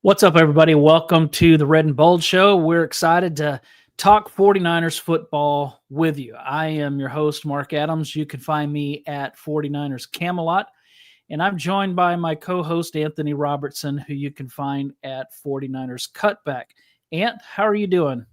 What's up, everybody? Welcome to the Red and Bold Show. We're excited to talk 49ers football with you. I am your host, Mark Adams. You can find me at 49ers Camelot. And I'm joined by my co-host, Anthony Robertson, who you can find at 49ers Cutback. Ant, how are you doing?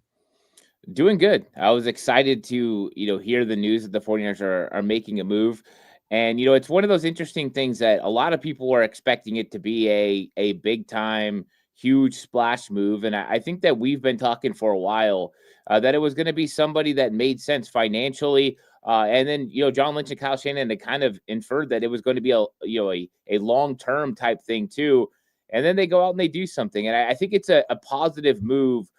Doing good. I was excited to, hear the news that the 49ers are making a move. And, it's one of those interesting things that a lot of people are expecting it to be a big time, huge splash move. And I think that we've been talking for a while that it was going to be somebody that made sense financially. And then, John Lynch and Kyle Shanahan, they kind of inferred that it was going to be a long-term type thing too. And then they go out and they do something. And I think it's a positive move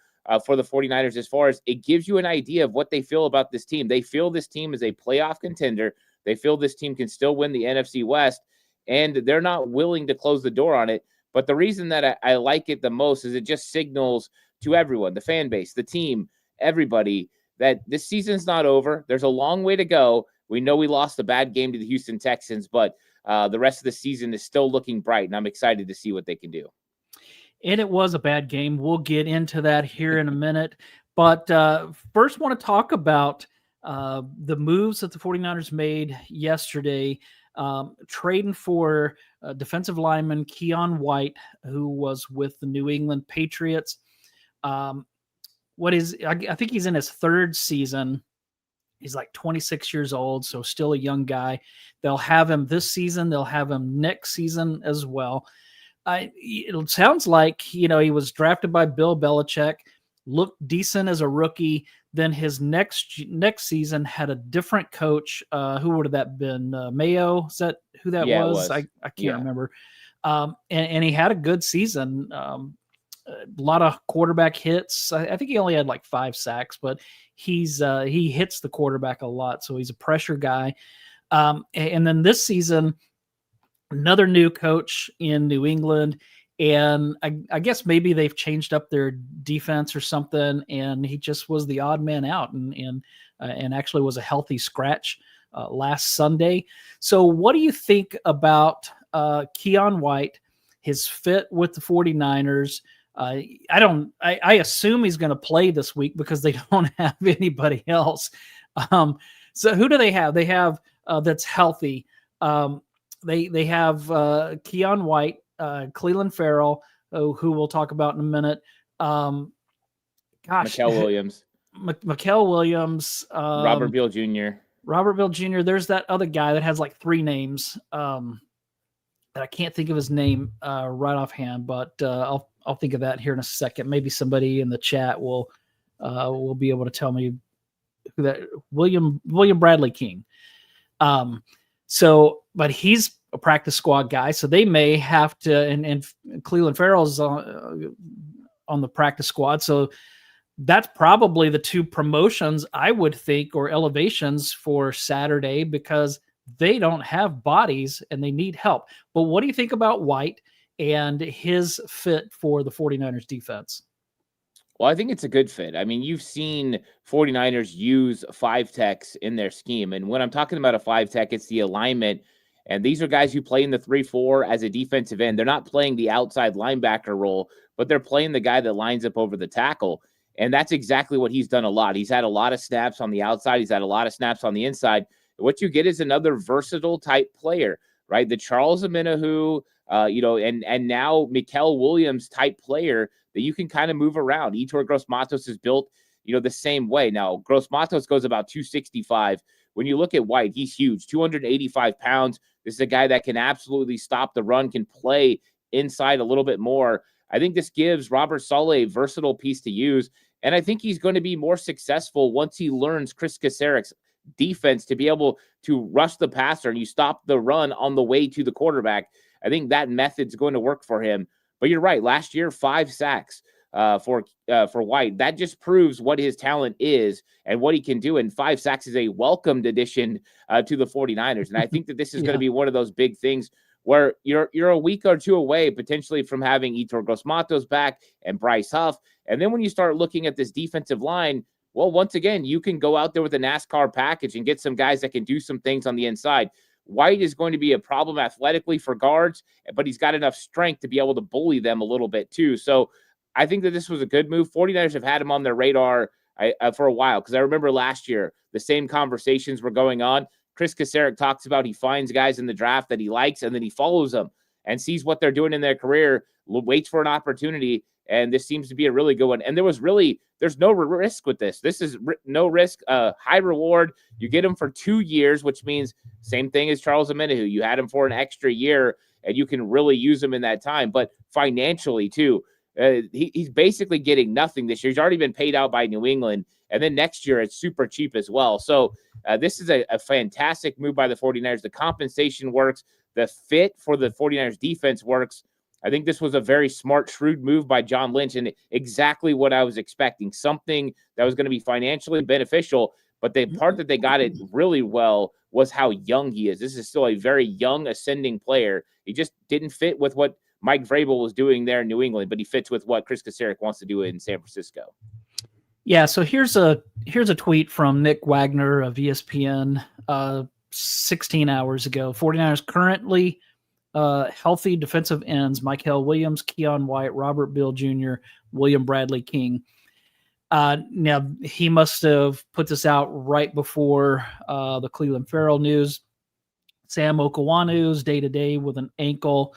for the 49ers as far as it gives you an idea of what they feel about this team. They feel this team is a playoff contender. They feel this team can still win the NFC West, and they're not willing to close the door on it. But the reason that I like it the most is it just signals to everyone, the fan base, the team, everybody, that this season's not over. There's a long way to go. We know we lost a bad game to the Houston Texans, but the rest of the season is still looking bright, and I'm excited to see what they can do. And it was a bad game. We'll get into that here in a minute. But first, want to talk about the moves that the 49ers made yesterday, trading for defensive lineman Keion White, who was with the New England Patriots. I think he's in his third season. He's like 26 years old, so still a young guy. They'll have him this season. They'll have him next season as well. It sounds like, he was drafted by Bill Belichick, looked decent as a rookie. Then his next season had a different coach. Who would have that been? Mayo? Is that who that was? I can't remember. And he had a good season. A lot of quarterback hits. I think he only had like 5 sacks, but he hits the quarterback a lot. So he's a pressure guy. And then this season, another new coach in New England, and I guess maybe they've changed up their defense or something, and he just was the odd man out and actually was a healthy scratch last Sunday. So what do you think about Keion White, his fit with the 49ers? I assume he's going to play this week because they don't have anybody else. So who do they have? They have that's healthy. They have Keion White, Clelin Ferrell, who we'll talk about in a minute. Mikael Williams. Mikael Williams. Robert Beal Jr. Robert Beal Jr. There's that other guy that has like 3 names that I can't think of his name right offhand, but I'll think of that here in a second. Maybe somebody in the chat will be able to tell me who that William Bradley King. But he's a practice squad guy, so they may have to, and Clelin Ferrell's on the practice squad. So that's probably the 2 promotions, I would think, or elevations for Saturday, because they don't have bodies and they need help. But what do you think about White and his fit for the 49ers defense? Well, I think it's a good fit. I mean, you've seen 49ers use 5 techs in their scheme. And when I'm talking about a 5 tech, it's the alignment. And these are guys who play in the 3-4 as a defensive end. They're not playing the outside linebacker role, but they're playing the guy that lines up over the tackle. And that's exactly what he's done a lot. He's had a lot of snaps on the outside. He's had a lot of snaps on the inside. What you get is another versatile type player, right? The Charles Omenihu, and now Mikael Williams type player that you can kind of move around. Yetur Gross-Matos is built, the same way. Now, Gross-Matos goes about 265. When you look at White, he's huge, 285 pounds. This is a guy that can absolutely stop the run, can play inside a little bit more. I think this gives Robert Saleh a versatile piece to use, and I think he's going to be more successful once he learns Chris Kaceric's defense to be able to rush the passer and you stop the run on the way to the quarterback. I think that method's going to work for him. But you're right. Last year, 5 sacks for White. That just proves what his talent is and what he can do. And 5 sacks is a welcomed addition to the 49ers. And I think that this is going to be one of those big things where you're a week or 2 away potentially from having Yetur Gross-Matos back and Bryce Huff. And then when you start looking at this defensive line, well, once again, you can go out there with a NASCAR package and get some guys that can do some things on the inside. White is going to be a problem athletically for guards, but he's got enough strength to be able to bully them a little bit too. So I think that this was a good move. 49ers have had him on their radar for a while, because I remember last year the same conversations were going on. Chris Kacerek talks about he finds guys in the draft that he likes, and then he follows them and sees what they're doing in their career, waits for an opportunity, and this seems to be a really good one. And there's no risk with this. This is no risk, high reward. You get him for 2 years, which means same thing as Charles Omenihu. You had him for an extra year, and you can really use him in that time. But financially, too, he's basically getting nothing this year. He's already been paid out by New England, and then next year it's super cheap as well. So this is a fantastic move by the 49ers. The compensation works. The fit for the 49ers defense works. I think this was a very smart, shrewd move by John Lynch, and exactly what I was expecting, something that was going to be financially beneficial. But the part that they got it really well was how young he is. This is still a very young, ascending player. He just didn't fit with what Mike Vrabel was doing there in New England, but he fits with what Chris Kacerek wants to do in San Francisco. Yeah, so here's a tweet from Nick Wagner of ESPN 16 hours ago. 49ers currently healthy defensive ends: Mykel Williams, Keion White, Robert Bill Jr., William Bradley King. Now, he must have put this out right before the Clelin Ferrell news. Sam Okwanu's day-to-day with an ankle.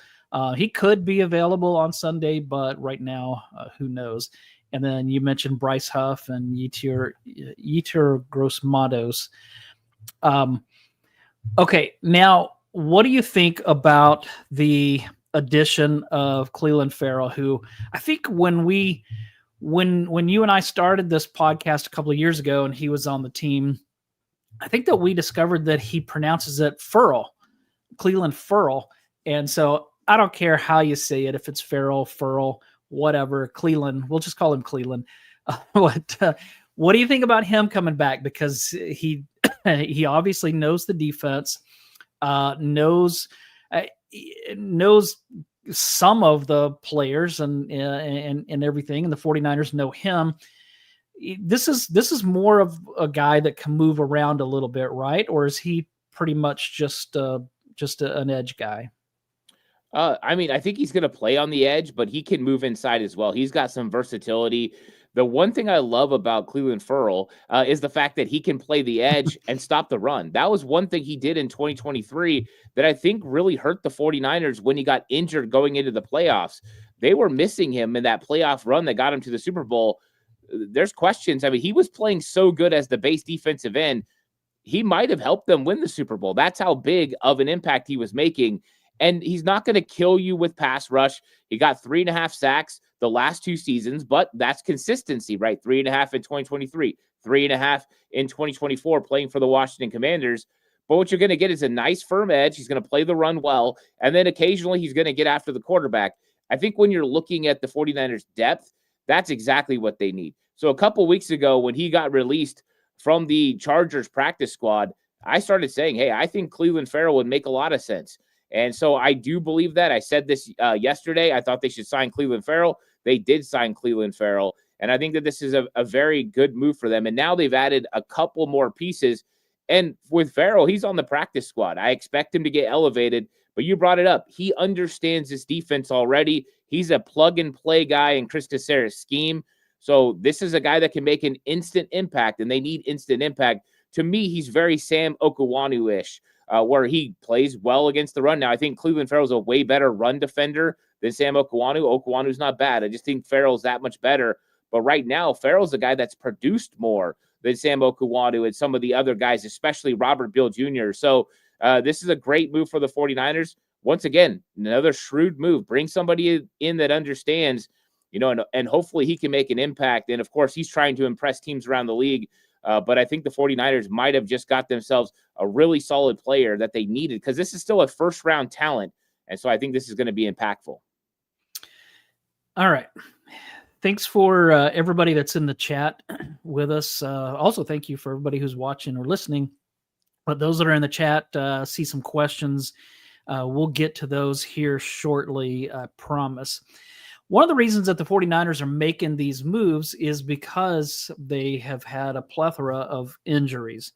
He could be available on Sunday, but right now, who knows? And then you mentioned Bryce Huff and Yetur Gross-Matos. Okay, now, what do you think about the addition of Clelin Ferrell, who I think when you and I started this podcast a couple of years ago and he was on the team, I think that we discovered that he pronounces it Clelin Ferrell. And so I don't care how you say it, if it's Ferrell, whatever, Clelin, we'll just call him Clelin. What do you think about him coming back? Because he obviously knows the defense, knows some of the players and everything, and the 49ers know him. This is more of a guy that can move around a little bit, right? Or is he pretty much just an edge guy? I mean, I think he's going to play on the edge, but he can move inside as well. He's got some versatility. The one thing I love about Clelin Ferrell is the fact that he can play the edge and stop the run. That was one thing he did in 2023 that I think really hurt the 49ers when he got injured going into the playoffs. They were missing him in that playoff run that got him to the Super Bowl. There's questions. I mean, he was playing so good as the base defensive end. He might have helped them win the Super Bowl. That's how big of an impact he was making. And he's not going to kill you with pass rush. He got 3.5 sacks the last 2 seasons, but that's consistency, right? 3.5 in 2023, 3.5 in 2024, playing for the Washington Commanders. But what you're going to get is a nice firm edge. He's going to play the run well. And then occasionally he's going to get after the quarterback. I think when you're looking at the 49ers depth, that's exactly what they need. So a couple weeks ago, when he got released from the Chargers practice squad, I started saying, hey, I think Clelin Ferrell would make a lot of sense. And so I do believe that. I said this yesterday. I thought they should sign Clelin Ferrell. They did sign Clelin Ferrell. And I think that this is a very good move for them. And now they've added a couple more pieces. And with Ferrell, he's on the practice squad. I expect him to get elevated. But you brought it up. He understands this defense already. He's a plug-and-play guy in Chris Kacerek's scheme. So this is a guy that can make an instant impact, and they need instant impact. To me, he's very Sam Okwaну-ish. Where he plays well against the run. Now, I think Clelin Ferrell's a way better run defender than Sam Okwanu. Okwanu's not bad. I just think Ferrell's that much better. But right now, Ferrell's a guy that's produced more than Sam Okwanu and some of the other guys, especially Robert Bill Jr. So this is a great move for the 49ers. Once again, another shrewd move. Bring somebody in that understands, and hopefully he can make an impact. And, of course, he's trying to impress teams around the league. But I think the 49ers might have just got themselves a really solid player that they needed, because this is still a first-round talent. And so I think this is going to be impactful. All right. Thanks for everybody that's in the chat with us. Also, thank you for everybody who's watching or listening. But those that are in the chat, see some questions. We'll get to those here shortly, I promise. One of the reasons that the 49ers are making these moves is because they have had a plethora of injuries.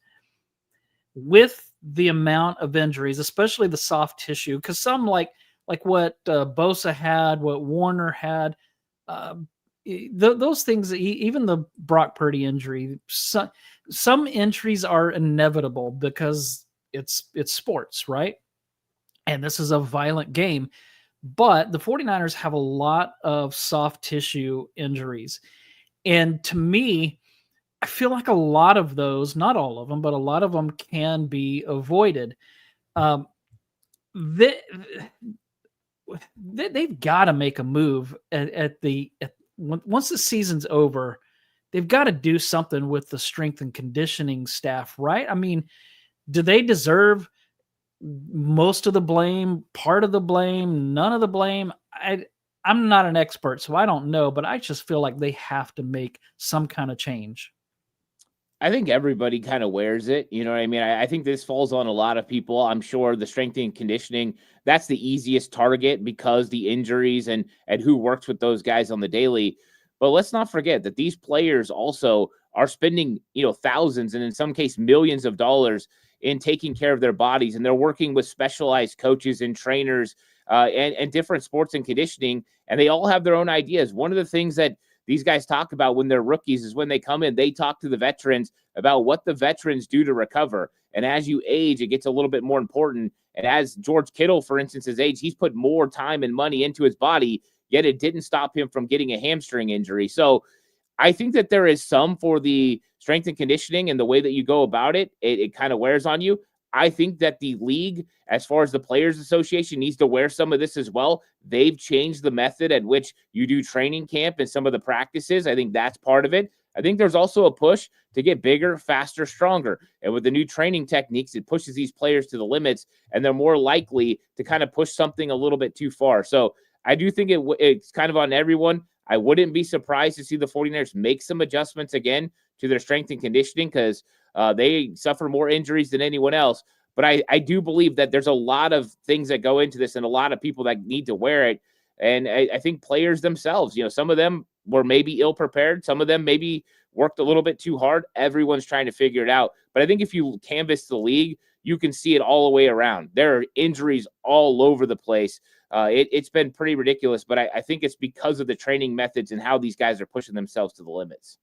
With the amount of injuries, especially the soft tissue, because some like what Bosa had, what Warner had, those things, even the Brock Purdy injury, some injuries are inevitable because it's sports, right? And this is a violent game. But the 49ers have a lot of soft tissue injuries. And to me, I feel like a lot of those, not all of them, but a lot of them can be avoided. Um, they've got to make a move once the season's over. They've got to do something with the strength and conditioning staff, right? I mean, do they deserve most of the blame, part of the blame, none of the blame? I'm not an expert, so I don't know, but I just feel like they have to make some kind of change. I think everybody kind of wears it. You know what I mean? I think this falls on a lot of people. I'm sure the strength and conditioning, that's the easiest target because the injuries and who works with those guys on the daily. But let's not forget that these players also are spending, thousands and in some case millions of dollars in taking care of their bodies. And they're working with specialized coaches and trainers and different sports and conditioning. And they all have their own ideas. One of the things that these guys talk about when they're rookies is when they come in, they talk to the veterans about what the veterans do to recover. And as you age, it gets a little bit more important. And as George Kittle, for instance, has aged, he's put more time and money into his body, yet it didn't stop him from getting a hamstring injury. So I think that there is some for the strength and conditioning and the way that you go about it. It kind of wears on you. I think that the league, as far as the Players Association, needs to wear some of this as well. They've changed the method at which you do training camp and some of the practices. I think that's part of it. I think there's also a push to get bigger, faster, stronger. And with the new training techniques, it pushes these players to the limits, and they're more likely to kind of push something a little bit too far. So I do think it's kind of on everyone. I wouldn't be surprised to see the 49ers make some adjustments again to their strength and conditioning because they suffer more injuries than anyone else. But I do believe that there's a lot of things that go into this and a lot of people that need to wear it. And I think players themselves, some of them were maybe ill-prepared. Some of them maybe worked a little bit too hard. Everyone's trying to figure it out. But I think if you canvass the league, you can see it all the way around. There are injuries all over the place. It's been pretty ridiculous, but I think it's because of the training methods and how these guys are pushing themselves to the limits.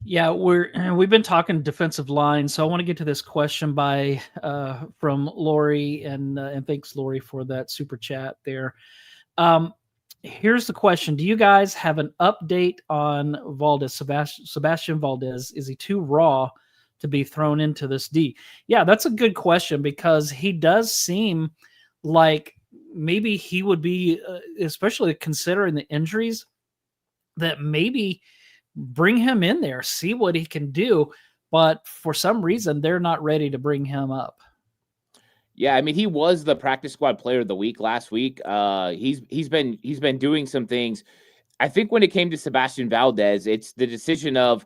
Yeah, we've been talking defensive line, so I want to get to this question from Lori, and thanks, Lori, for that super chat there. Here's the question: do you guys have an update on Valdez, Sebastian Valdez? Is he too raw to be thrown into this D? Yeah, that's a good question because he does seem like maybe he would be, especially considering the injuries, that maybe bring him in there, see what he can do. But for some reason, they're not ready to bring him up. Yeah, I mean, he was the practice squad player of the week last week. He's been doing some things. I think when it came to Sebastian Valdez, it's the decision of,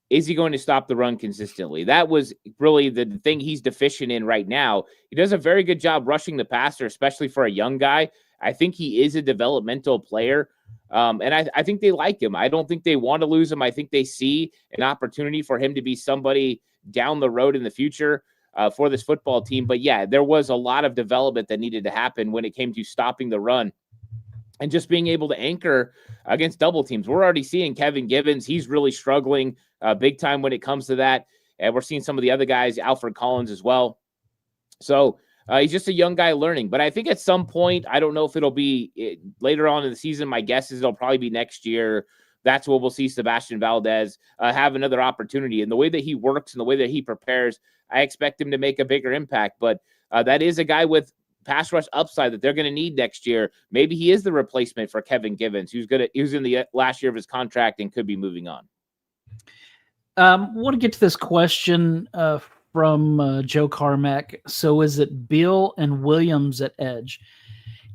is he going to stop the run consistently? That was really the thing he's deficient in right now. He does a very good job rushing the passer, especially for a young guy. I think he is a developmental player. And I think they like him. I don't think they want to lose him. I think they see an opportunity for him to be somebody down the road in the future for this football team. But yeah, there was a lot of development that needed to happen when it came to stopping the run and just being able to anchor against double teams. We're already seeing Kevin Givens. He's really struggling big time when it comes to that. And we're seeing some of the other guys, Alfred Collins as well. So he's just a young guy learning. But I think at some point, I don't know if it'll be later on in the season. My guess is it'll probably be next year. That's where we'll see Sebastian Valdez have another opportunity. And the way that he works and the way that he prepares, I expect him to make a bigger impact. But that is a guy with pass rush upside that they're going to need next year. Maybe he is the replacement for Kevin Givens, who's in the last year of his contract and could be moving on. Want to get to this question from Joe Carmack. So is it Bill and Williams at edge?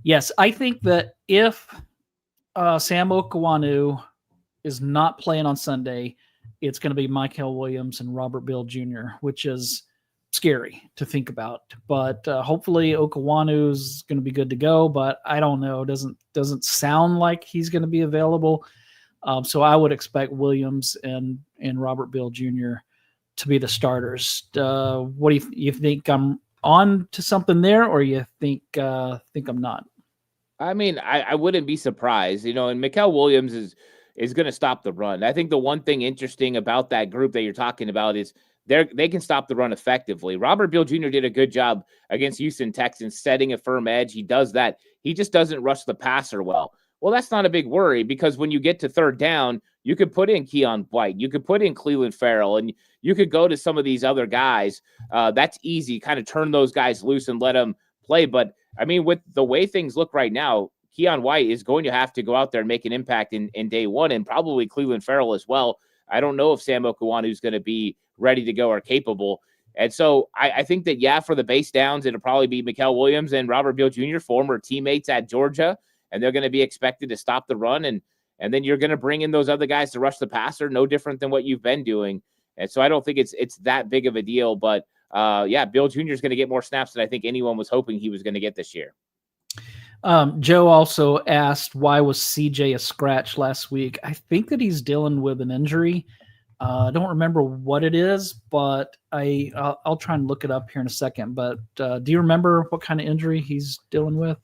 Yes, I think that if Sam Okwanu is not playing on Sunday, it's going to be Mykel Williams and Robert Bill Jr., which is scary to think about. But hopefully Okwanu's going to be good to go, but I don't know. Doesn't sound like he's going to be available. So I would expect Williams and Robert Bill Jr. to be the starters. What do you think? I'm on to something there, or you think I'm not? I mean, I wouldn't be surprised, and Mikael Williams is going to stop the run. I think the one thing interesting about that group that you're talking about is they can stop the run effectively. Robert Beal Jr. did a good job against Houston Texans setting a firm edge. He does that. He just doesn't rush the passer well. Well, that's not a big worry because when you get to third down, you could put in Keion White, you could put in Clelin Ferrell, and you could go to some of these other guys. That's easy. Kind of turn those guys loose and let them play. But I mean, with the way things look right now, Keion White is going to have to go out there and make an impact in day one, and probably Clelin Ferrell as well. I don't know if Sam Okuanu is going to be ready to go or capable. And so I think that, for the base downs, it'll probably be Mikael Williams and Robert Beal Jr., former teammates at Georgia, and they're going to be expected to stop the run. And then you're going to bring in those other guys to rush the passer, no different than what you've been doing. And so I don't think it's that big of a deal. But, Beal Jr. is going to get more snaps than I think anyone was hoping he was going to get this year. Joe also asked, why was CJ a scratch last week? I think that he's dealing with an injury. I don't remember what it is, but I'll try and look it up here in a second. But do you remember what kind of injury he's dealing with?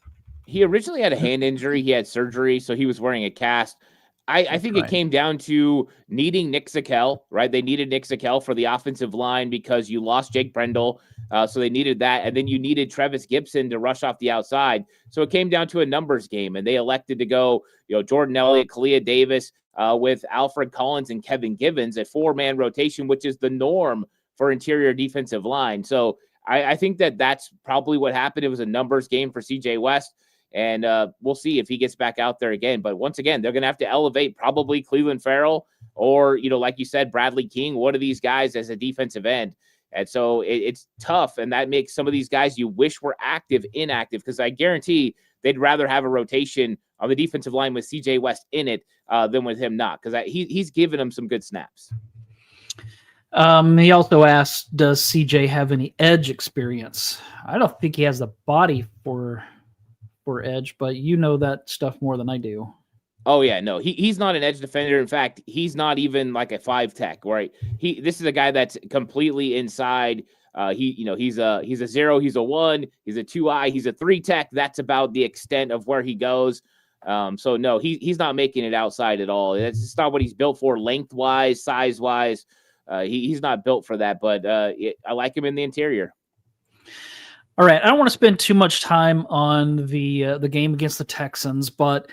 He originally had a hand injury. He had surgery, so he was wearing a cast. I think it came down to needing Nick Zakelj, right? They needed Nick Zakelj for the offensive line because you lost Jake Brendel, so they needed that. And then you needed Trevis Gibson to rush off the outside. So it came down to a numbers game, and they elected to go, Jordan Elliott, Kalia Davis, with Alfred Collins and Kevin Givens, a 4-man rotation, which is the norm for interior defensive line. So I think that's probably what happened. It was a numbers game for CJ West. And we'll see if he gets back out there again. But once again, they're going to have to elevate probably Clelin Ferrell or, like you said, Bradley King, one of these guys as a defensive end. And so it's tough. And that makes some of these guys you wish were inactive, because I guarantee they'd rather have a rotation on the defensive line with CJ West in it than with him not, because he's given them some good snaps. He also asked, does CJ have any edge experience? I don't think he has the body for edge, but you know that stuff more than I do. Oh yeah, no, he's not an edge defender. In fact, he's not even like a 5 tech, right? This is a guy that's completely inside. He's a 0, he's a 1, he's a 2-eye, he's a 3 tech. That's about the extent of where he goes. So no, he's not making it outside at all. That's just not what he's built for, lengthwise, size wise. He's not built for that. But I like him in the interior. All right, I don't want to spend too much time on the game against the Texans, but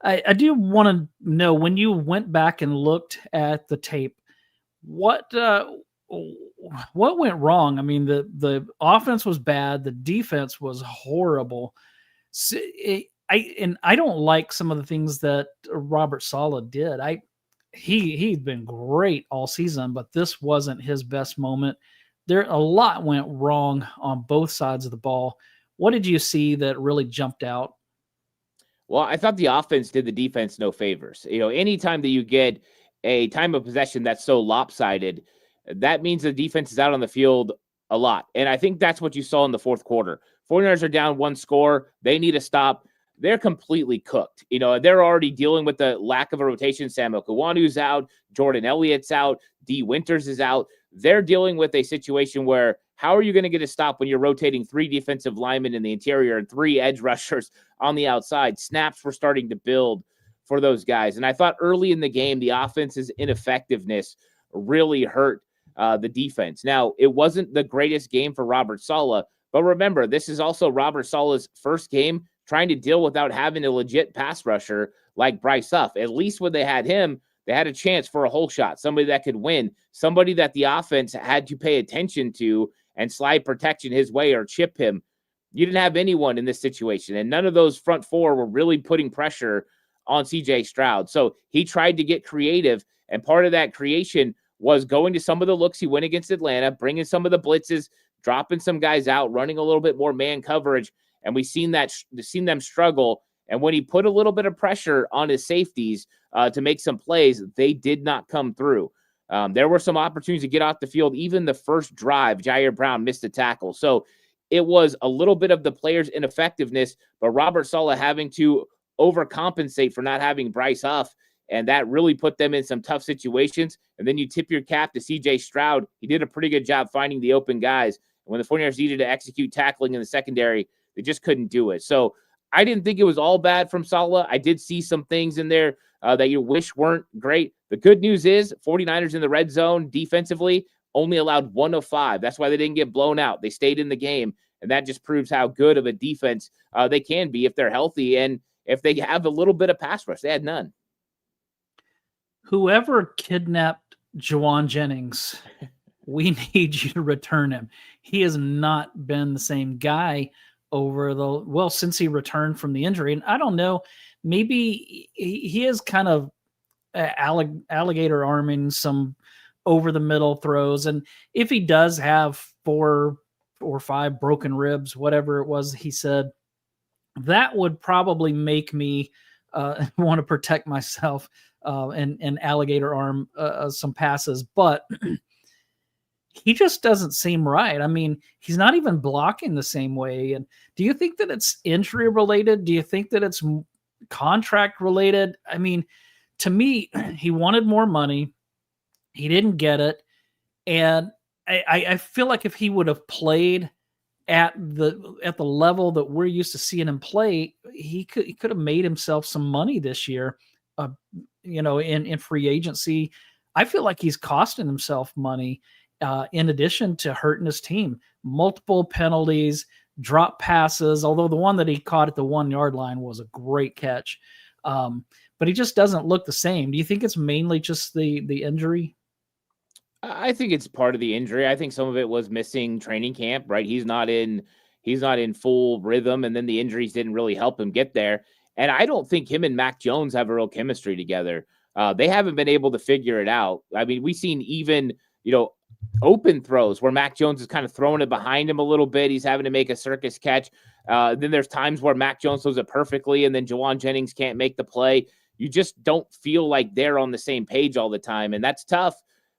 I do want to know, when you went back and looked at the tape, what went wrong? I mean, the offense was bad, the defense was horrible. I don't like some of the things that Robert Saleh did. He's been great all season, but this wasn't his best moment. A lot went wrong on both sides of the ball. What did you see that really jumped out? Well, I thought the offense did the defense no favors. Anytime that you get a time of possession that's so lopsided, that means the defense is out on the field a lot. And I think that's what you saw in the fourth quarter. 49ers are down 1 score. They need a stop. They're completely cooked. They're already dealing with the lack of a rotation. Sam Okuanu's out. Jordan Elliott's out. D. Winters is out. They're dealing with a situation where, how are you going to get a stop when you're rotating 3 defensive linemen in the interior and 3 edge rushers on the outside? Snaps were starting to build for those guys. And I thought early in the game, the offense's ineffectiveness really hurt the defense. Now, it wasn't the greatest game for Robert Saleh, but remember, this is also Robert Saleh's first game trying to deal without having a legit pass rusher like Bryce Huff. At least when they had him, they had a chance for a whole shot, somebody that could win, somebody that the offense had to pay attention to and slide protection his way or chip him. You didn't have anyone in this situation, and none of those front 4 were really putting pressure on C.J. Stroud. So he tried to get creative, and part of that creation was going to some of the looks he went against Atlanta, bringing some of the blitzes, dropping some guys out, running a little bit more man coverage, and we've seen them struggle. And when he put a little bit of pressure on his safeties to make some plays, they did not come through. There were some opportunities to get off the field. Even the first drive, Jair Brown missed a tackle. So it was a little bit of the players' ineffectiveness, but Robert Saleh having to overcompensate for not having Bryce Huff and that really put them in some tough situations. And then you tip your cap to CJ Stroud. He did a pretty good job finding the open guys. When the 49ers needed to execute tackling in the secondary, they just couldn't do it. So I didn't think it was all bad from Saleh. I did see some things in there that you wish weren't great. The good news is 49ers in the red zone defensively only allowed 1 of 5. That's why they didn't get blown out. They stayed in the game, and that just proves how good of a defense they can be if they're healthy and if they have a little bit of pass rush. They had none. Whoever kidnapped Juwan Jennings, we need you to return him. He has not been the same guy since he returned from the injury. And I don't know, maybe he is kind of alligator arming some over the middle throws. And if he does have 4 or 5 broken ribs, whatever it was he said, that would probably make me want to protect myself and alligator arm some passes. But he just doesn't seem right. I mean, he's not even blocking the same way. And do you think that it's injury related? Do you think that it's contract related? I mean, to me, he wanted more money. He didn't get it. And I feel like if he would have played at the level that we're used to seeing him play, he could have made himself some money this year, in free agency. I feel like he's costing himself money in addition to hurting his team. Multiple penalties, drop passes, although the one that he caught at the 1-yard line was a great catch. But he just doesn't look the same. Do you think it's mainly just the injury? I think it's part of the injury. I think some of it was missing training camp, right? He's not in full rhythm, and then the injuries didn't really help him get there. And I don't think him and Mac Jones have a real chemistry together. They haven't been able to figure it out. I mean, we've seen even, open throws where Mac Jones is kind of throwing it behind him a little bit. He's having to make a circus catch. Then there's times where Mac Jones throws it perfectly, and then Juwan Jennings can't make the play. You just don't feel like they're on the same page all the time, and that's tough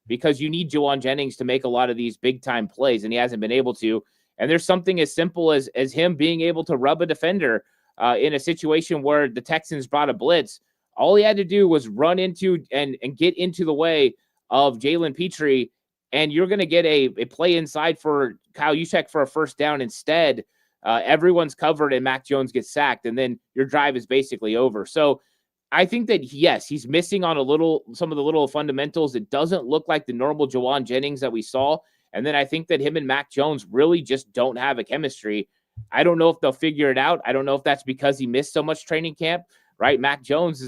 because you need Juwan Jennings to make a lot of these big-time plays, and he hasn't been able to. And there's something as simple as him being able to rub a defender in a situation where the Texans brought a blitz. All he had to do was run into and get into the way of Jalen Petrie, and you're going to get a play inside for Kyle Juszczyk for a first down instead. Everyone's covered, and Mac Jones gets sacked, and then your drive is basically over. So I think that, yes, he's missing on some of the little fundamentals. It doesn't look like the normal Juwan Jennings that we saw. And then I think that him and Mac Jones really just don't have a chemistry. I don't know if they'll figure it out. I don't know if that's because he missed so much training camp, right? Mac Jones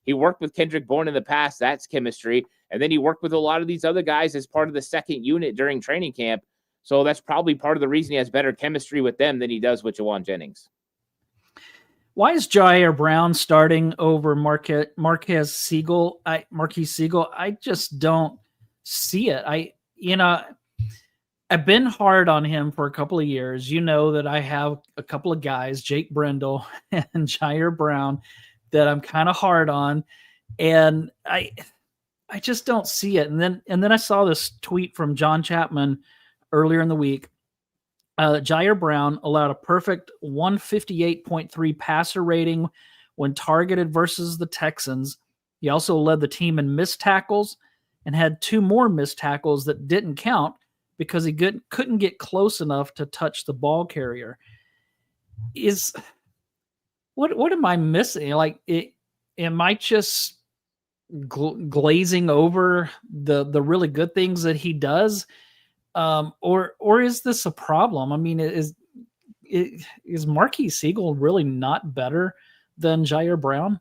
he worked with Kendrick Bourne in the past. That's chemistry. And then he worked with a lot of these other guys as part of the second unit during training camp. So that's probably part of the reason he has better chemistry with them than he does with Juwan Jennings. Why is Jair Brown starting over Marquez Siegel? Marquise Siegel? I just don't see it. I've been hard on him for a couple of years. You know that I have a couple of guys, Jake Brendel and Jair Brown, that I'm kind of hard on, and I just don't see it. And then I saw this tweet from John Chapman earlier in the week. Jair Brown allowed a perfect 158.3 passer rating when targeted versus the Texans. He also led the team in missed tackles and had 2 more missed tackles that didn't count because he couldn't get close enough to touch the ball carrier. What am I missing? Am I just glazing over the really good things that he does? Or is this a problem? I mean, is Marquise Siegel really not better than Jair Brown?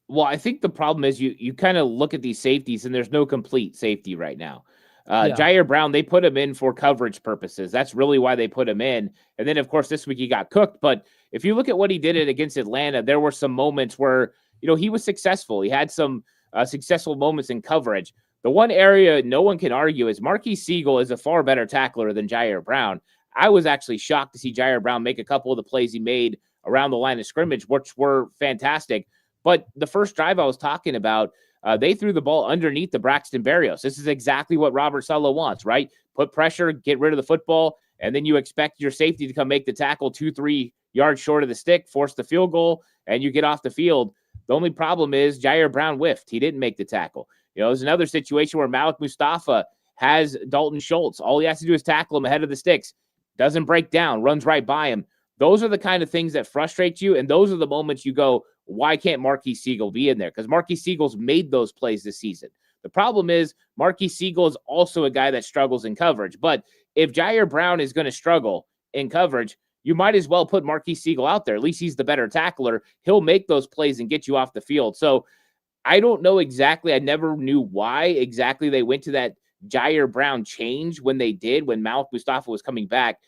Well, I think the problem is you kind of look at these safeties and there's no complete safety right now. Jair Brown, they put him in for coverage purposes. That's really why they put him in. And then, of course, this week he got cooked. But if you look at what he did against Atlanta, there were some moments where, he was successful. He had some successful moments in coverage. The one area no one can argue is Marquise Siegel is a far better tackler than Jair Brown. I was actually shocked to see Jair Brown make a couple of the plays he made around the line of scrimmage, which were fantastic. But the first drive I was talking about, they threw the ball underneath the Braxton Berrios. This is exactly what Robert Saleh wants, right? Put pressure, get rid of the football, and then you expect your safety to come make the tackle 2-3 yards short of the stick, force the field goal, and you get off the field. The only problem is Jair Brown whiffed. He didn't make the tackle. There's another situation where Malik Mustafa has Dalton Schultz. All he has to do is tackle him ahead of the sticks. Doesn't break down, runs right by him. Those are the kind of things that frustrate you, and those are the moments you go, why can't Marquis Siegel be in there? Because Marquis Siegel's made those plays this season. The problem is Marquis Siegel is also a guy that struggles in coverage. But if Jair Brown is going to struggle in coverage, you might as well put Marquis Siegel out there. At least he's the better tackler. He'll make those plays and get you off the field. So I don't know exactly. I never knew why exactly they went to that Jair Brown change when they did, when Malik Mustafa was coming back.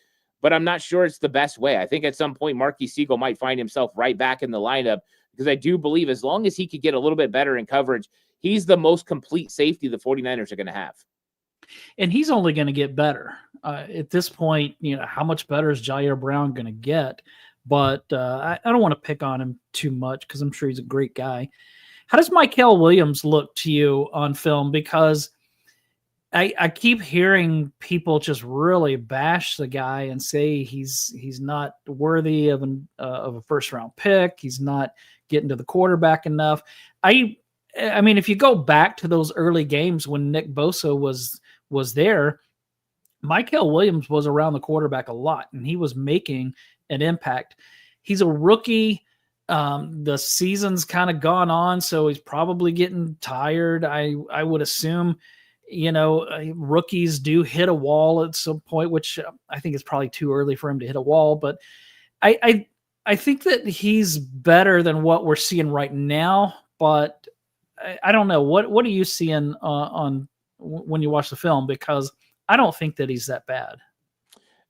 But I'm not sure it's the best way. I think at some point Marquis Siegel might find himself right back in the lineup, because I do believe as long as he could get a little bit better in coverage, he's the most complete safety the 49ers are going to have. And he's only going to get better. At this point, how much better is Jair Brown going to get? But I don't want to pick on him too much because I'm sure he's a great guy. How does Mykel Williams look to you on film? Because I keep hearing people just really bash the guy and say he's not worthy of a first round pick. He's not getting to the quarterback enough. I mean, if you go back to those early games when Nick Bosa was there, Mykel Williams was around the quarterback a lot, and he was making an impact. He's a rookie. The season's kind of gone on, so he's probably getting tired. I would assume. Rookies do hit a wall at some point, which I think is probably too early for him to hit a wall. But I think that he's better than what we're seeing right now. But I don't know. What are you seeing on when you watch the film? Because I don't think that he's that bad.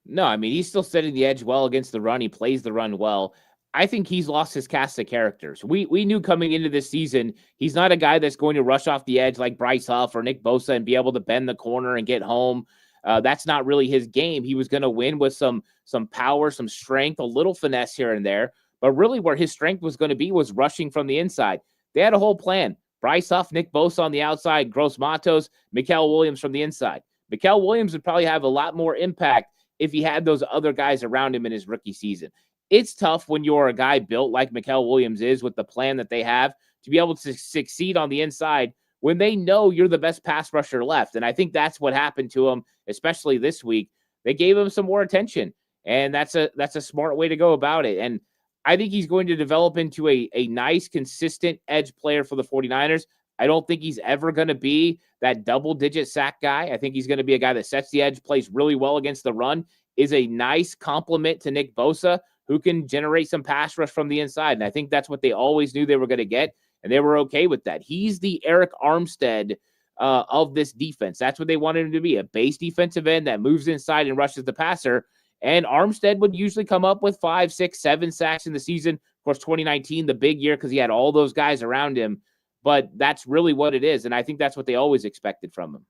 No, I mean, he's still setting the edge well against the run. He plays the run well. I think he's lost his cast of characters. We knew coming into this season, he's not a guy that's going to rush off the edge like Bryce Huff or Nick Bosa and be able to bend the corner and get home. That's not really his game. He was going to win with some power, some strength, a little finesse here and there. But really where his strength was going to be was rushing from the inside. They had a whole plan. Bryce Huff, Nick Bosa on the outside, Gross Matos, Mykel Williams from the inside. Mykel Williams would probably have a lot more impact if he had those other guys around him in his rookie season. It's tough when you're a guy built like Mykel Williams is with the plan that they have to be able to succeed on the inside when they know you're the best pass rusher left. And I think that's what happened to him, especially this week. They gave him some more attention, and that's a smart way to go about it. And I think he's going to develop into a nice, consistent edge player for the 49ers. I don't think he's ever going to be that double-digit sack guy. I think he's going to be a guy that sets the edge, plays really well against the run, is a nice complement to Nick Bosa, who can generate some pass rush from the inside. And I think that's what they always knew they were going to get, and they were okay with that. He's the Eric Armstead of this defense. That's what they wanted him to be, a base defensive end that moves inside and rushes the passer. And Armstead would usually come up with 5, 6, 7 sacks in the season. Of course, 2019, the big year, because he had all those guys around him. But that's really what it is, and I think that's what they always expected from him.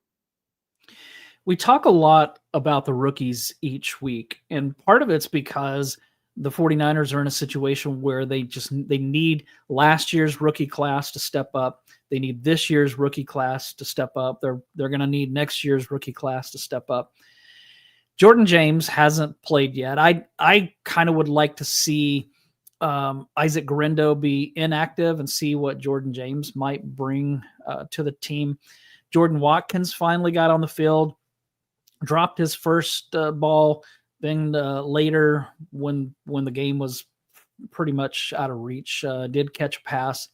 We talk a lot about the rookies each week, and part of it's because the 49ers are in a situation where they need last year's rookie class to step up. They need this year's rookie class to step up. They're going to need next year's rookie class to step up. Jordan James hasn't played yet. I kind of would like to see Isaac Guerendo be inactive and see what Jordan James might bring to the team. Jordan Watkins finally got on the field, dropped his first ball. Then later, when the game was pretty much out of reach, did catch a pass.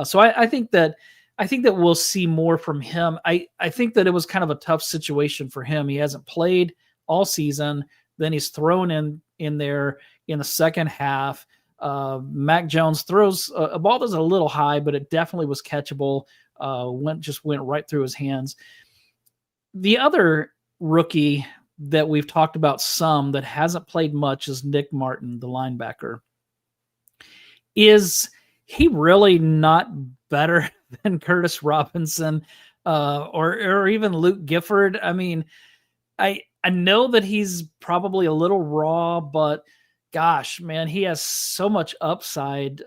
So I think that we'll see more from him. I think that it was kind of a tough situation for him. He hasn't played all season. Then he's thrown in there in the second half. Mac Jones throws a ball that's a little high, but it definitely was catchable. Went right through his hands. The other rookie that we've talked about some that hasn't played much is Nick Martin, the linebacker. Is he really not better than Curtis Robinson or even Luke Gifford? I mean, I know that he's probably a little raw, but gosh, man, he has so much upside.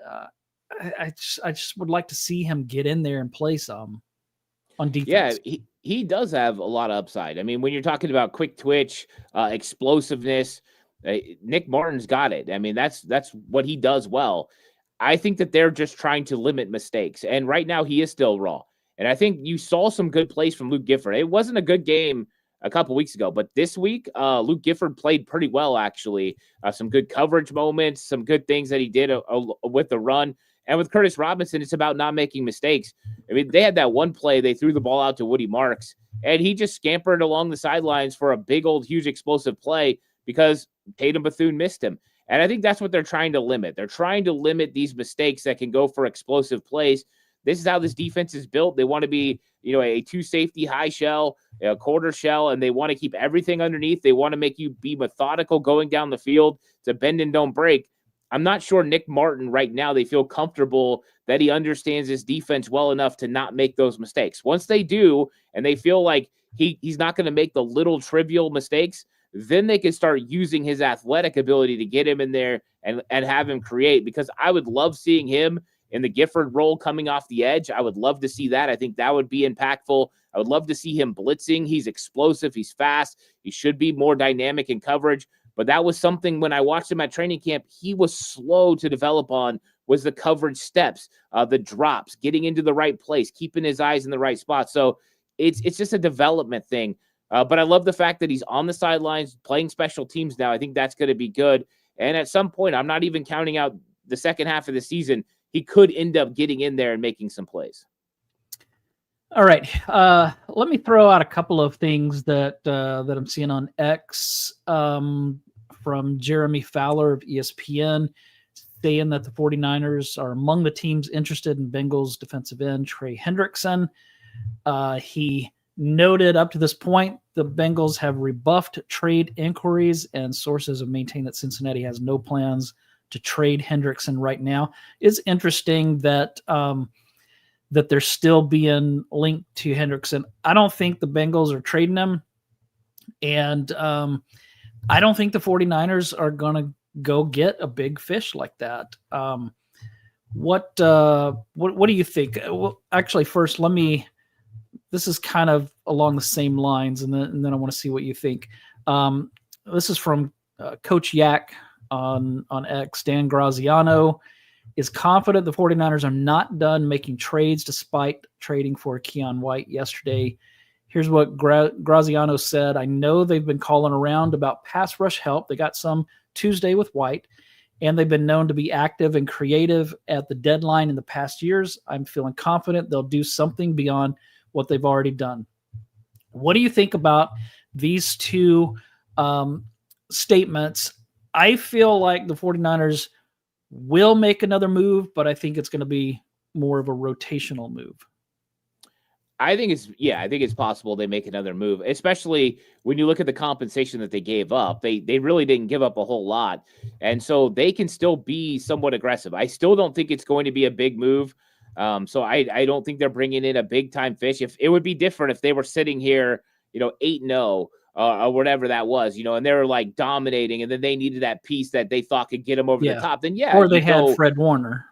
I just would like to see him get in there and play some on defense. Yeah, he does have a lot of upside. I mean, when you're talking about quick twitch, explosiveness, Nick Martin's got it. I mean, that's what he does well. I think that they're just trying to limit mistakes. And right now he is still raw. And I think you saw some good plays from Luke Gifford. It wasn't a good game a couple weeks ago, but this week, Luke Gifford played pretty well, actually. Some good coverage moments, some good things that he did with the run. And with Curtis Robinson, it's about not making mistakes. I mean, they had that one play, they threw the ball out to Woody Marks, and he just scampered along the sidelines for a big old, huge, explosive play because Tatum Bethune missed him. And I think that's what they're trying to limit. They're trying to limit these mistakes that can go for explosive plays. This is how this defense is built. They want to be, a 2-safety high shell, a quarter shell, and they want to keep everything underneath. They want to make you be methodical going down the field to bend and don't break. I'm not sure Nick Martin right now, they feel comfortable that he understands his defense well enough to not make those mistakes. Once they do, and they feel like he's not going to make the little trivial mistakes, then they can start using his athletic ability to get him in there and have him create, because I would love seeing him in the Gifford role coming off the edge. I would love to see that. I think that would be impactful. I would love to see him blitzing. He's explosive. He's fast. He should be more dynamic in coverage. But that was something when I watched him at training camp, he was slow to develop on, was the coverage steps, the drops, getting into the right place, keeping his eyes in the right spot. So it's just a development thing. But I love the fact that he's on the sidelines playing special teams now. I think that's going to be good. And at some point, I'm not even counting out the second half of the season, he could end up getting in there and making some plays. All right. Let me throw out a couple of things that I'm seeing on X from Jeremy Fowler of ESPN, saying that the 49ers are among the teams interested in Bengals defensive end Trey Hendrickson. He noted up to this point, the Bengals have rebuffed trade inquiries, and sources have maintained that Cincinnati has no plans to trade Hendrickson right now. It's interesting that that they're still being linked to Hendrickson. I don't think the Bengals are trading him, and I don't think the 49ers are going to go get a big fish like that. What do you think? Well, actually, first, this is kind of along the same lines, and then I want to see what you think. This is from Coach Yak on X. Dan Graziano is confident the 49ers are not done making trades despite trading for Keion White yesterday. Here's what Graziano said. I know they've been calling around about pass rush help. They got some Tuesday with White, and they've been known to be active and creative at the deadline in the past years. I'm feeling confident they'll do something beyond what they've already done. What do you think about these two statements? I feel like the 49ers will make another move, but I think it's going to be more of a rotational move. I think it's possible they make another move, especially when you look at the compensation that they gave up. They really didn't give up a whole lot, and so they can still be somewhat aggressive. I still don't think it's going to be a big move. So I don't think they're bringing in a big time fish. If it would be different if they were sitting here, 8-0 or whatever that was, and they were like dominating, and then they needed that piece that they thought could get them over the top. Then or they had Fred Warner.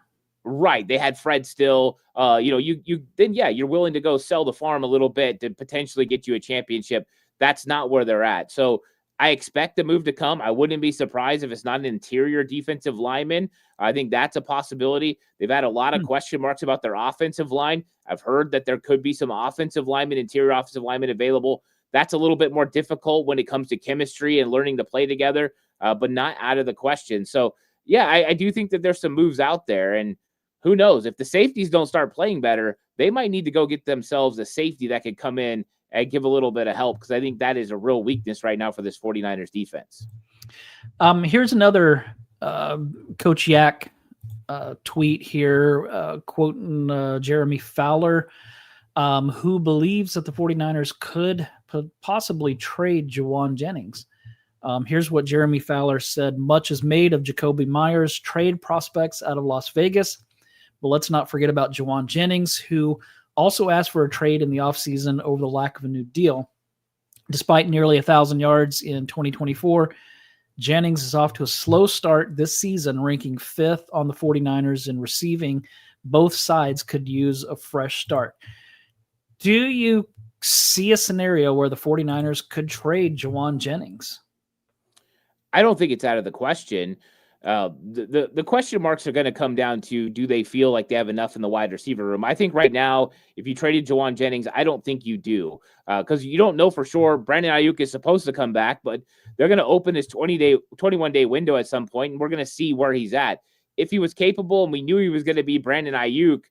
Right. They had Fred still, you're willing to go sell the farm a little bit to potentially get you a championship. That's not where they're at. So I expect the move to come. I wouldn't be surprised if it's not an interior defensive lineman. I think that's a possibility. They've had a lot of question marks about their offensive line. I've heard that there could be some interior offensive linemen available. That's a little bit more difficult when it comes to chemistry and learning to play together, but not out of the question. So, yeah, I do think that there's some moves out there, and who knows? If the safeties don't start playing better, they might need to go get themselves a safety that could come in and give a little bit of help, because I think that is a real weakness right now for this 49ers defense. Here's another Coach Yak tweet here, quoting Jeremy Fowler, who believes that the 49ers could possibly trade Juwan Jennings. Here's what Jeremy Fowler said. Much is made of Jacoby Myers' trade prospects out of Las Vegas, but let's not forget about Juwan Jennings, who also asked for a trade in the offseason over the lack of a new deal. Despite nearly 1,000 yards in 2024, Jennings is off to a slow start this season, ranking 5th on the 49ers in receiving. Both sides could use a fresh start. Do you see a scenario where the 49ers could trade Juwan Jennings? I don't think it's out of the question. The question marks are going to come down to, do they feel like they have enough in the wide receiver room? I think right now, if you traded Juwan Jennings, I don't think you do, because you don't know for sure. Brandon Ayuk is supposed to come back, but they're going to open his 21-day window at some point, and we're going to see where he's at. If he was capable and we knew he was going to be Brandon Ayuk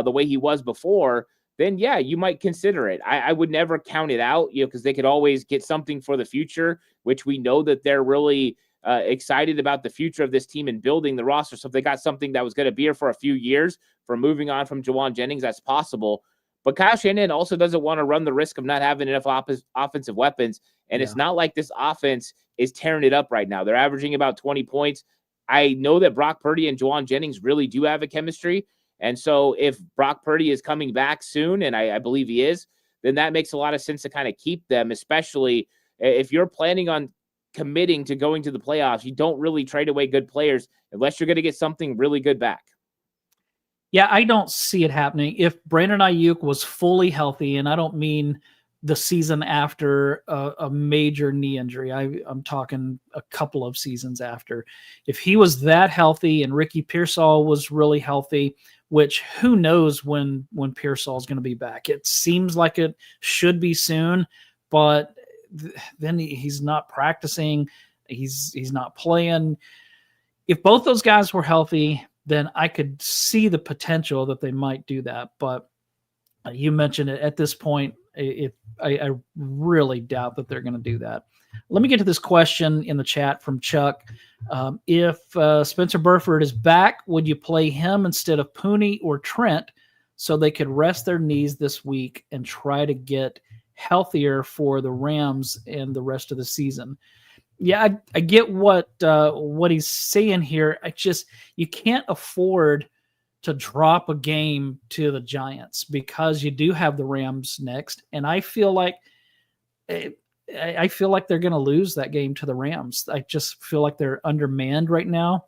the way he was before, then yeah, you might consider it. I would never count it out, because they could always get something for the future, which we know that they're really excited about the future of this team and building the roster. So if they got something that was going to be here for a few years for moving on from Juwan Jennings, that's possible. But Kyle Shanahan also doesn't want to run the risk of not having enough offensive weapons. And It's not like this offense is tearing it up right now. They're averaging about 20 points. I know that Brock Purdy and Juwan Jennings really do have a chemistry. And so if Brock Purdy is coming back soon, and I believe he is, then that makes a lot of sense to kind of keep them, especially if you're planning on committing to going to the playoffs. You don't really trade away good players unless you're going to get something really good back. Yeah, I don't see it happening. If Brandon Ayuk was fully healthy, and I don't mean the season after a major knee injury, I'm talking a couple of seasons after. If he was that healthy and Ricky Pearsall was really healthy, which who knows when Pearsall is going to be back. It seems like it should be soon, but then he's not practicing. He's not playing. If both those guys were healthy, then I could see the potential that they might do that. But you mentioned it at this point. I really doubt that they're going to do that. Let me get to this question in the chat from Chuck. If Spencer Burford is back, would you play him instead of Pooney or Trent so they could rest their knees this week and try to get healthier for the Rams and the rest of the season? Yeah, I get what he's saying here. You can't afford to drop a game to the Giants because you do have the Rams next, and I feel like they're going to lose that game to the Rams. I just feel like they're undermanned right now.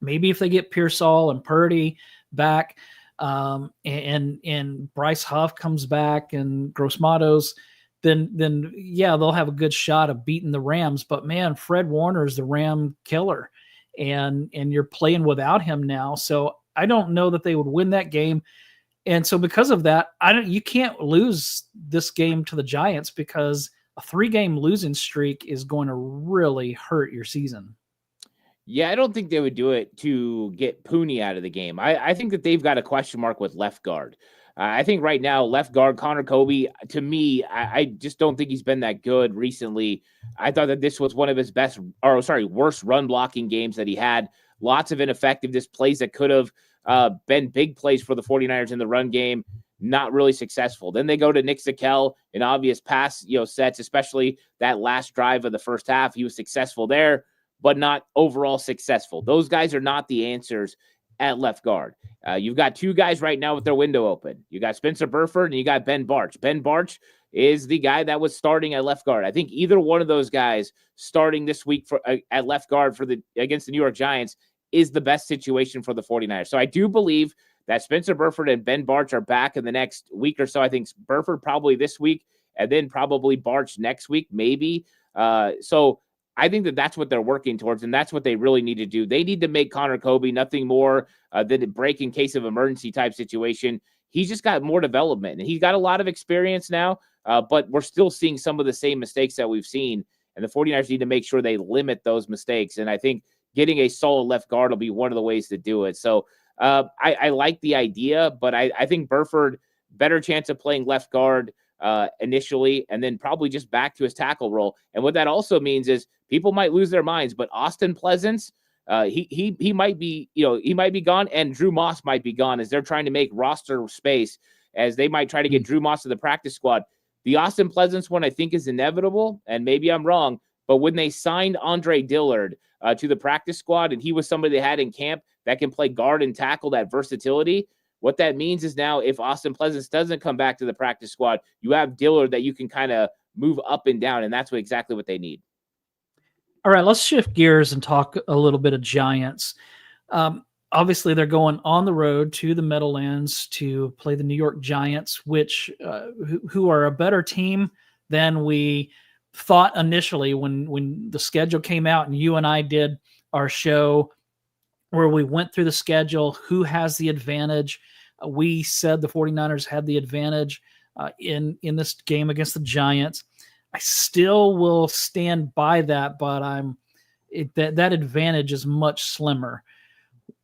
Maybe if they get Pearsall and Purdy back, and Bryce Huff comes back and Gross-Matos, then yeah, they'll have a good shot of beating the Rams. But man, Fred Warner is the Ram killer, and you're playing without him now. So I don't know that they would win that game. And so because of that, you can't lose this game to the Giants, because a 3-game losing streak is going to really hurt your season. Yeah, I don't think they would do it to get Pooney out of the game. I think that they've got a question mark with left guard. I think right now, left guard Connor Kobe, to me, I just don't think he's been that good recently. I thought that this was one of his worst run blocking games that he had. Lots of ineffectiveness, plays that could have been big plays for the 49ers in the run game, not really successful. Then they go to Nick Zakelj in obvious pass sets, especially that last drive of the first half. He was successful there, but not overall successful. Those guys are not the answers at left guard. You've got 2 guys right now with their window open. You got Spencer Burford and you got Ben Bartch. Ben Bartch is the guy that was starting at left guard. I think either one of those guys starting this week at left guard against the New York Giants is the best situation for the 49ers. So I do believe that Spencer Burford and Ben Bartch are back in the next week or so. I think Burford probably this week, and then probably Bartch next week, maybe. So I think that that's what they're working towards, and that's what they really need to do. They need to make Connor Kobe nothing more than a break in case of emergency type situation. He's just got more development, and he's got a lot of experience now, but we're still seeing some of the same mistakes that we've seen, and the 49ers need to make sure they limit those mistakes. And I think getting a solid left guard will be one of the ways to do it. So I like the idea, but I think Burford, better chance of playing left guard initially, and then probably just back to his tackle role. And what that also means is people might lose their minds, but Austin Pleasance, he might be, he might be gone, and Drew Moss might be gone as they're trying to make roster space, as they might try to get Drew Moss to the practice squad. The Austin Pleasance one, I think, is inevitable, and maybe I'm wrong, but when they signed Andre Dillard to the practice squad, and he was somebody they had in camp that can play guard and tackle, that versatility, what that means is now if Austin Pleasance doesn't come back to the practice squad, you have Dillard that you can kind of move up and down, and that's exactly what they need. All right, let's shift gears and talk a little bit of Giants. Obviously, they're going on the road to the Meadowlands to play the New York Giants, which who are a better team than we thought initially when the schedule came out and you and I did our show where we went through the schedule, who has the advantage. We said the 49ers had the advantage in this game against the Giants. I still will stand by that, but that advantage is much slimmer.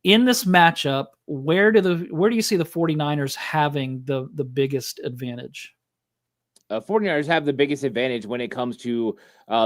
In this matchup, where do you see the 49ers having the biggest advantage? 49ers have the biggest advantage when it comes to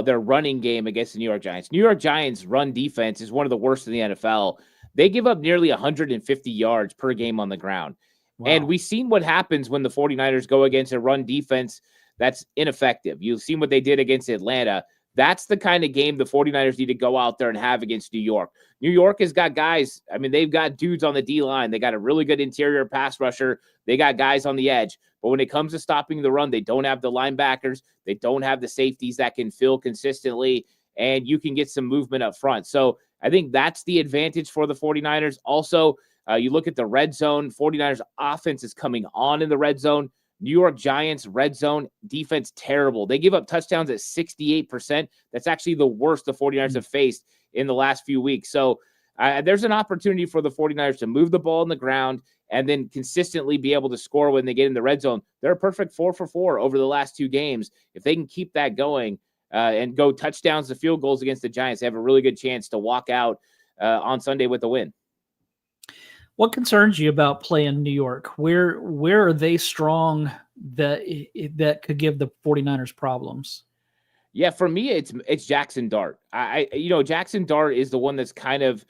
their running game against the New York Giants. New York Giants' run defense is one of the worst in the NFL. They give up nearly 150 yards per game on the ground. Wow. And we've seen what happens when the 49ers go against a run defense that's ineffective. You've seen what they did against Atlanta. That's the kind of game the 49ers need to go out there and have against New York. New York has got guys. I mean, they've got dudes on the D-line. They got a really good interior pass rusher. They got guys on the edge. But when it comes to stopping the run, they don't have the linebackers. They don't have the safeties that can fill consistently, and you can get some movement up front. So I think that's the advantage for the 49ers. Also, you look at the red zone. 49ers offense is coming on in the red zone. New York Giants red zone defense, terrible. They give up touchdowns at 68%. That's actually the worst the 49ers have faced in the last few weeks. So there's an opportunity for the 49ers to move the ball on the ground and then consistently be able to score when they get in the red zone. They're a perfect 4 for 4 over the last 2 games. If they can keep that going and go touchdowns to field goals against the Giants, they have a really good chance to walk out on Sunday with a win. What concerns you about playing New York? Where are they strong that could give the 49ers problems? Yeah, for me, it's Jackson Dart. Jackson Dart is the one that's kind of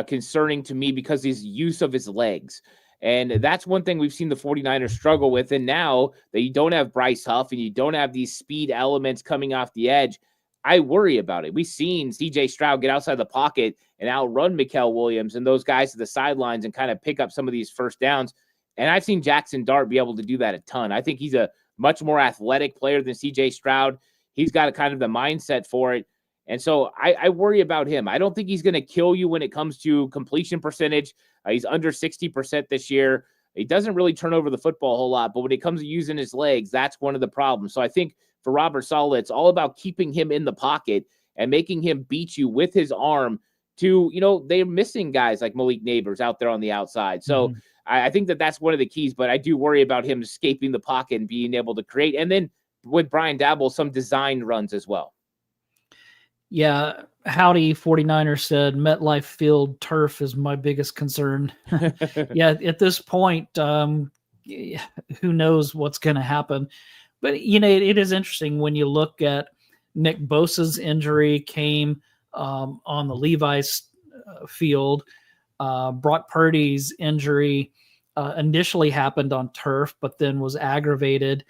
concerning to me because his use of his legs. And that's one thing we've seen the 49ers struggle with. And now that you don't have Bryce Huff and you don't have these speed elements coming off the edge, I worry about it. We've seen C.J. Stroud get outside the pocket and outrun Mikael Williams and those guys to the sidelines and kind of pick up some of these first downs. And I've seen Jackson Dart be able to do that a ton. I think he's a much more athletic player than C.J. Stroud. He's got a kind of the mindset for it. And so I worry about him. I don't think he's going to kill you when it comes to completion percentage. He's under 60% this year. He doesn't really turn over the football a whole lot, but when it comes to using his legs, that's one of the problems. So I think for Robert Saleh, it's all about keeping him in the pocket and making him beat you with his arm to, they're missing guys like Malik Neighbors out there on the outside. So I think that's one of the keys, but I do worry about him escaping the pocket and being able to create. And then with Brian Daboll, some designed runs as well. Yeah, Howdy 49er said MetLife Field turf is my biggest concern. Yeah, at this point, who knows what's going to happen. But, it is interesting when you look at Nick Bosa's injury came on the Levi's field. Brock Purdy's injury initially happened on turf, but then was aggravated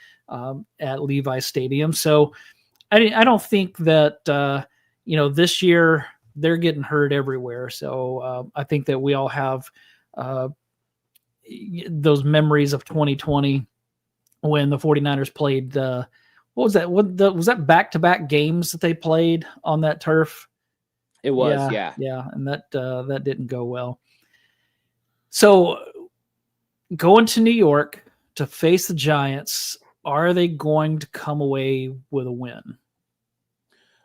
at Levi Stadium. So I don't think that, this year they're getting hurt everywhere. So I think that we all have those memories of 2020 when the 49ers played. What was that? Was that back-to-back games that they played on that turf? It was, yeah. And that didn't go well. So going to New York to face the Giants, are they going to come away with a win?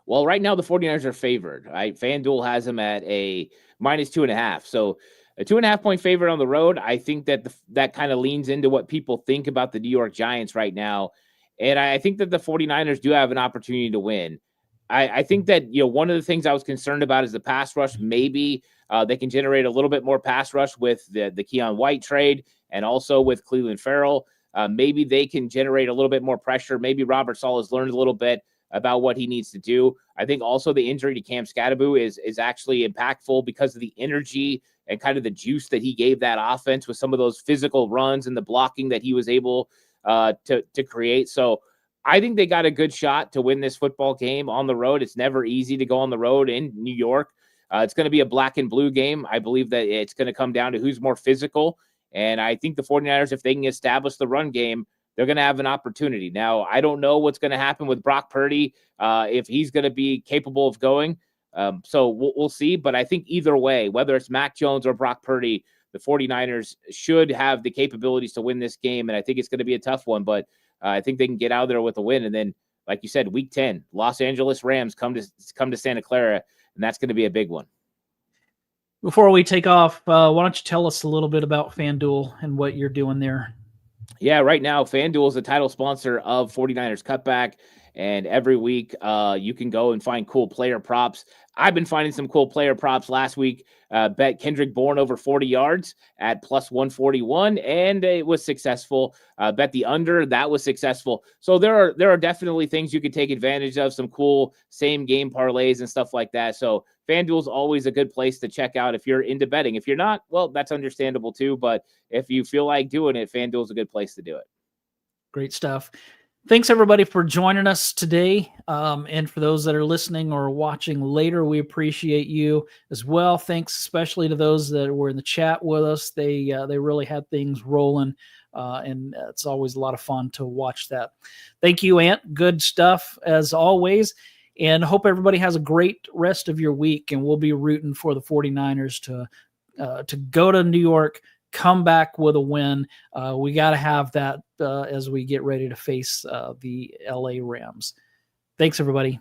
Well, right now the 49ers are favored. Right? FanDuel has them at a -2.5. So a 2.5-point favorite on the road. I think that that kind of leans into what people think about the New York Giants right now. And I think that the 49ers do have an opportunity to win. I think that, one of the things I was concerned about is the pass rush. Maybe they can generate a little bit more pass rush with the Keion White trade and also with Clelin Ferrell. Maybe they can generate a little bit more pressure. Maybe Robert Saleh has learned a little bit about what he needs to do. I think also the injury to Cam Scatterbo is actually impactful because of the energy and kind of the juice that he gave that offense with some of those physical runs and the blocking that he was able to create. So I think they got a good shot to win this football game on the road. It's never easy to go on the road in New York. It's going to be a black and blue game. I believe that it's going to come down to who's more physical. And I think the 49ers, if they can establish the run game, they're going to have an opportunity. Now, I don't know what's going to happen with Brock Purdy, if he's going to be capable of going. So we'll see. But I think either way, whether it's Mac Jones or Brock Purdy, the 49ers should have the capabilities to win this game. And I think it's going to be a tough one, but I think they can get out there with a win. And then, like you said, week 10, Los Angeles Rams come to Santa Clara, and that's going to be a big one. Before we take off, why don't you tell us a little bit about FanDuel and what you're doing there? Yeah, right now, FanDuel is the title sponsor of 49ers Cutback. And every week, you can go and find cool player props. I've been finding some cool player props last week. Bet Kendrick Bourne over 40 yards at plus 141, and it was successful. Bet the under, that was successful. So there are definitely things you could take advantage of, some cool same game parlays and stuff like that. So FanDuel's always a good place to check out if you're into betting. If you're not, well, that's understandable too. But if you feel like doing it, FanDuel's a good place to do it. Great stuff. Thanks, everybody, for joining us today. And for those that are listening or watching later, we appreciate you as well. Thanks especially to those that were in the chat with us. They really had things rolling, and it's always a lot of fun to watch that. Thank you, Ant. Good stuff, as always. And hope everybody has a great rest of your week, and we'll be rooting for the 49ers to go to New York, come back with a win. We got to have that as we get ready to face the LA Rams. Thanks, everybody.